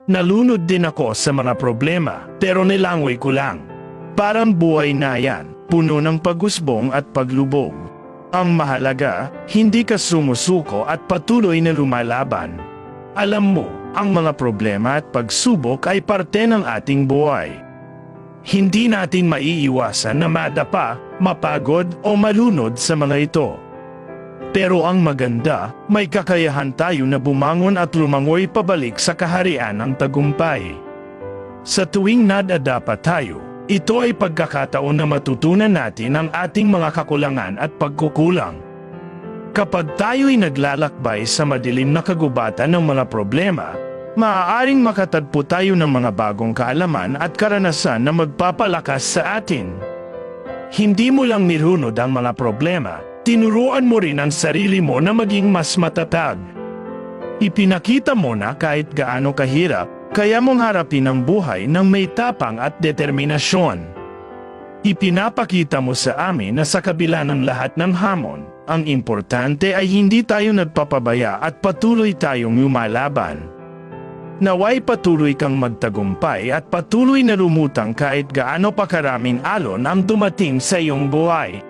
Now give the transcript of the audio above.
Nalunod din ako sa mga problema, pero nilangoy ko lang. Parang buhay na yan, puno ng pagusbong at paglubog. Ang mahalaga, hindi ka sumusuko at patuloy na lumalaban. Alam mo, ang mga problema at pagsubok ay parte ng ating buhay. Hindi natin maiiwasan na madapa, mapagod o malunod sa mga ito. Pero ang maganda, may kakayahan tayo na bumangon at lumangoy pabalik sa kaharian ng tagumpay. Sa tuwing nadadapa tayo, ito ay pagkakataon na matutunan natin ang ating mga kakulangan at pagkukulang. Kapag tayo'y naglalakbay sa madilim na kagubatan ng mga problema, maaaring makatagpo tayo ng mga bagong kaalaman at karanasan na magpapalakas sa atin. Hindi mo lang nirunod ang mga problema, tinuruan mo rin ang sarili mo na maging mas matatag. Ipinakita mo na kahit gaano kahirap, kaya mong harapin ang buhay ng may tapang at determinasyon. Ipinapakita mo sa amin na sa kabila ng lahat ng hamon, ang importante ay hindi tayo nagpapabaya at patuloy tayong lumalaban. Naway patuloy kang magtagumpay at patuloy na lumutang kahit gaano pa karaming alon ang dumating sa iyong buhay.